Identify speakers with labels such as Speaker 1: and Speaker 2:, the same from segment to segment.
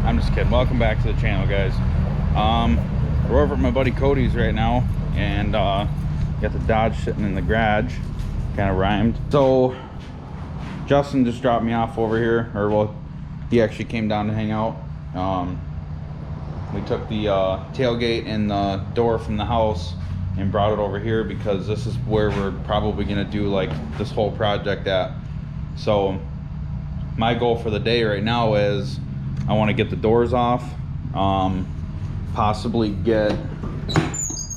Speaker 1: I'm just kidding. Welcome back to the channel, guys. We're over at my buddy Kody's right now, and got the Dodge sitting in the garage. Kind of rhymed. So Justin just dropped me off over here, or well, he actually came down to hang out. We took the tailgate and the door from the house and brought it over here because this is where we're probably gonna do like this whole project at. So my goal for the day right now is I want to get the doors off, possibly get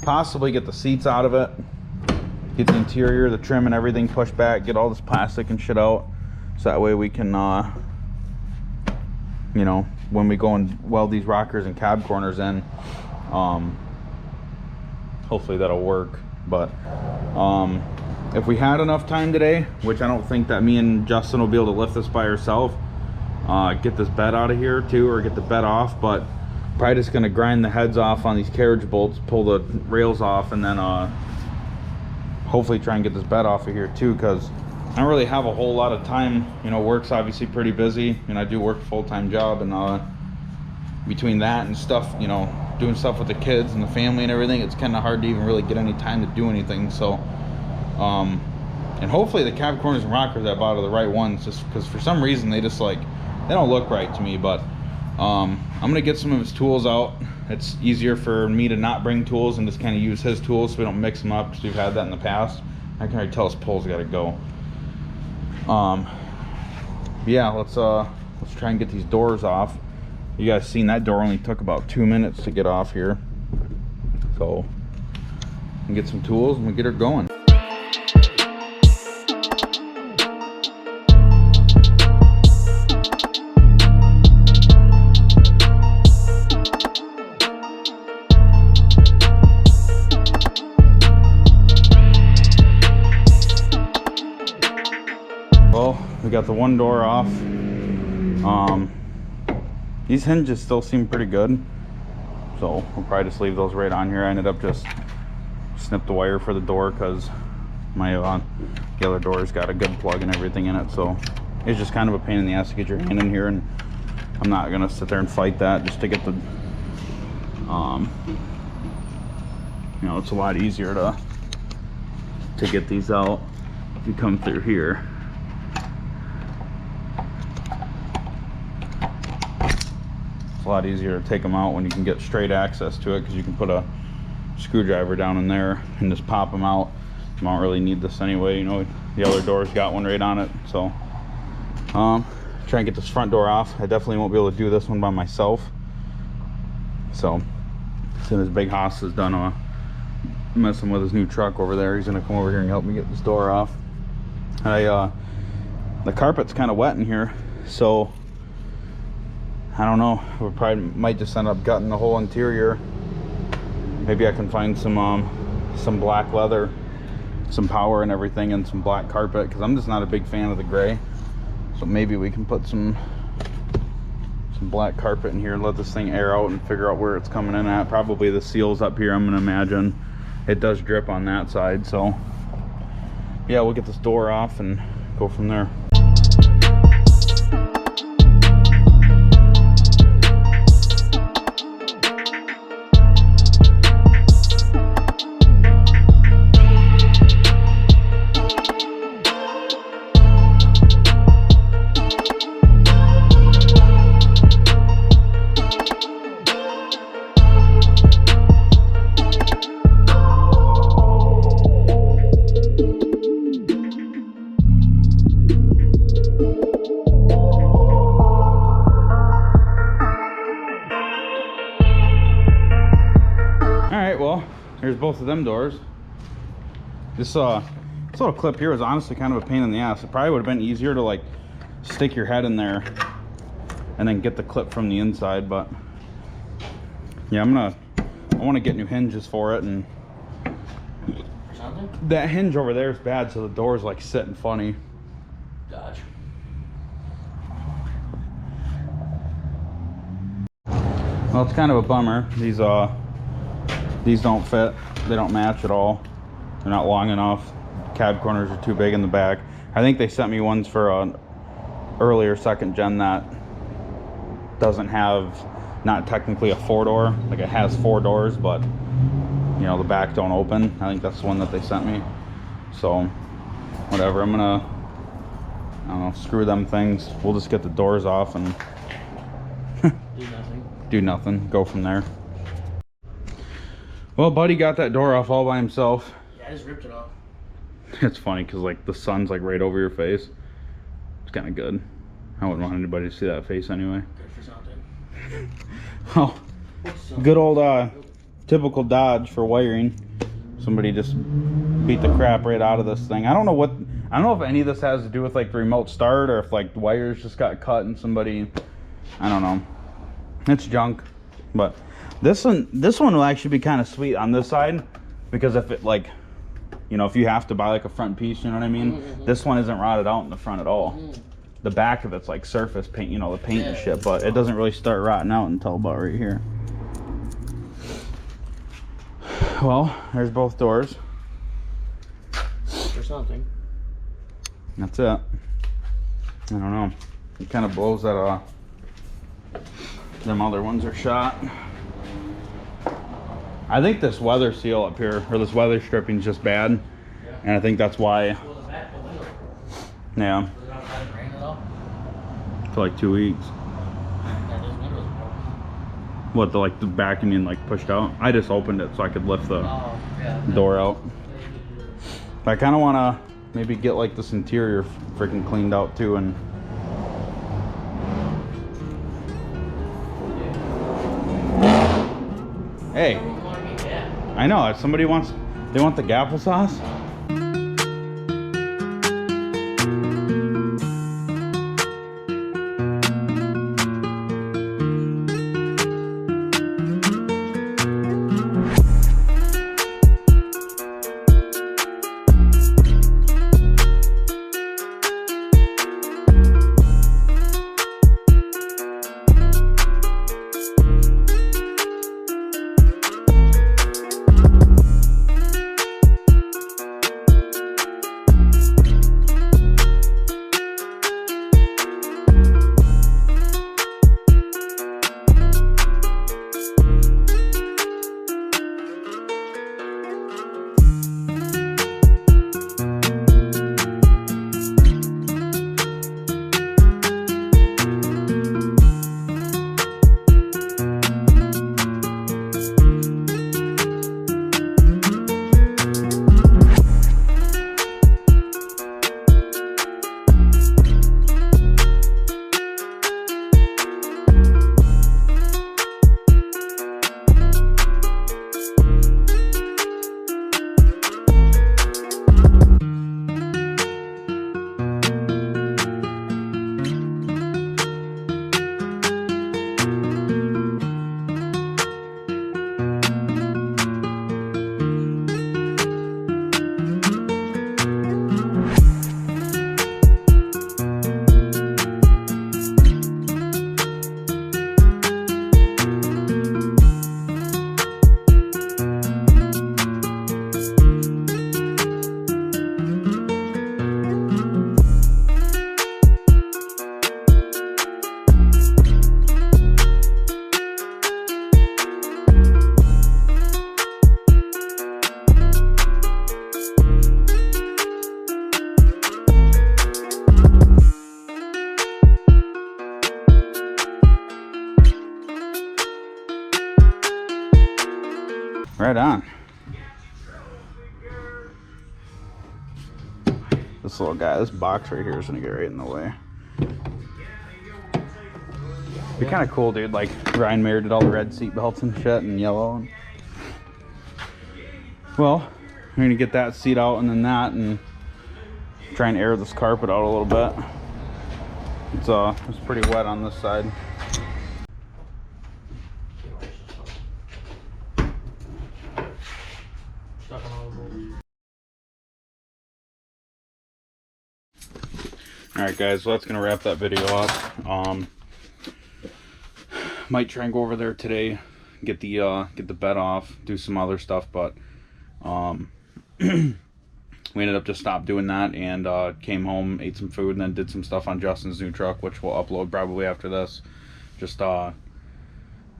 Speaker 1: the seats out of it, get the interior, the trim and everything pushed back, get all this plastic and shit out, so that way we can you know, when we go and weld these rockers and cab corners in, hopefully that'll work. But if we had enough time today, which I don't think that me and Justin will be able to lift this by ourselves, get this bed out of here too, or get the bed off, but probably just gonna grind the heads off on these carriage bolts, pull the rails off, and then hopefully try and get this bed off of here too, because I don't really have a whole lot of time. You know, work's obviously pretty busy, and I do work a full-time job, and between that and stuff, you know, doing stuff with the kids and the family and everything, it's kind of hard to even really get any time to do anything. So and hopefully the cab corners and rockers I bought are the right ones, just because for some reason they just like, they don't look right to me. But I'm gonna get some of his tools out. It's easier for me to not bring tools and just kind of use his tools so we don't mix them up, because we've had that in the past. I can already tell his pole's got to go. Yeah, let's try and get these doors off. You guys seen that door only took about 2 minutes to get off here, so we can get some tools and we get her going. Well, we got the one door off. These hinges still seem pretty good, so we'll probably just leave those right on here. I ended up just snipped the wire for the door because my the other door's got a good plug and everything in it, so it's just kind of a pain in the ass to get your hand in here, and I'm not gonna sit there and fight that just to get the you know, it's a lot easier to get these out if you come through here. It's a lot easier to take them out when you can get straight access to it, because you can put a screwdriver down in there and just pop them out. You don't really need this anyway, you know, the other door's got one right on it. So try and get this front door off. I definitely won't be able to do this one by myself, so as soon as Big Hoss is done messing with his new truck over there, he's gonna come over here and help me get this door off. The carpet's kind of wet in here, so I don't know, we probably might just end up gutting the whole interior. Maybe I can find some black leather, some power and everything, and some black carpet, because I'm just not a big fan of the gray. So maybe we can put some black carpet in here and let this thing air out and figure out where it's coming in at. Probably the seals up here, I'm gonna imagine. It does drip on that side, so yeah, we'll get this door off and go from there. Well, here's both of them doors. This little clip here was honestly kind of a pain in the ass. It probably would have been easier to like stick your head in there and then get the clip from the inside, but yeah, I want to get new hinges for it, and that hinge over there is bad, so the door's like sitting funny.
Speaker 2: Gotcha.
Speaker 1: Well, it's kind of a bummer. These don't fit. They don't match at all. They're not long enough. Cab corners are too big in the back. I think they sent me ones for an earlier second gen that doesn't have, not technically a 4-door. Like it has 4 doors, but you know, the back don't open. I think that's the one that they sent me. So whatever, I'm gonna, I don't know, screw them things. We'll just get the doors off and do nothing, go from there. Well, buddy got that door off all by himself.
Speaker 2: Yeah, I just ripped it off.
Speaker 1: It's funny because like the sun's like right over your face. It's kind of good. I wouldn't want anybody to see that face anyway.
Speaker 2: Good for something.
Speaker 1: Oh, good old typical Dodge for wiring. Somebody just beat the crap right out of this thing. I don't know if any of this has to do with like the remote start, or if like the wires just got cut and somebody, I don't know. It's junk. But this one will actually be kind of sweet on this side, because if it, like, you know, if you have to buy like a front piece, you know what I mean? This one isn't rotted out in the front at all. The back of it's like surface paint, you know, the paint and shit, but it doesn't really start rotting out until about right here. Well, there's both doors.
Speaker 2: Or something.
Speaker 1: That's it. I don't know. It kind of blows that them other ones are shot. I think this weather seal up here, or this weather stripping, is just bad. Yeah. And I think that's why. Yeah. For like 2 weeks. What, the back, you mean like pushed out? I just opened it so I could lift the door out. But I kind of want to maybe get like this interior freaking cleaned out too. And hey, I know, if somebody wants, they want the gapple sauce. Right on. This little guy, this box right here is gonna get right in the way. Be kind of cool, dude. Like Ryan Mayer did all the red seat belts and shit, and yellow. Well, I'm gonna get that seat out and then that, and try and air this carpet out a little bit. It's pretty wet on this side. Alright guys, so that's gonna wrap that video up. Might try and go over there today, get the bed off, do some other stuff, but we ended up just stopped doing that and came home, ate some food, and then did some stuff on Justin's new truck, which we'll upload probably after this. Just gonna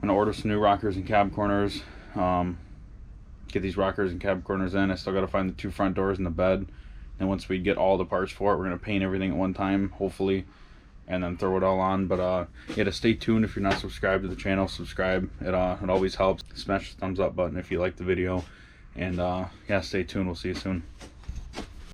Speaker 1: order some new rockers and cab corners. Get these rockers and cab corners in. I still gotta find the 2 front doors and the bed. And once we get all the parts for it, we're gonna paint everything at one time, hopefully, and then throw it all on. But yeah, to stay tuned. If you're not subscribed to the channel, subscribe. It always helps. Smash the thumbs up button if you like the video. And yeah, stay tuned. We'll see you soon.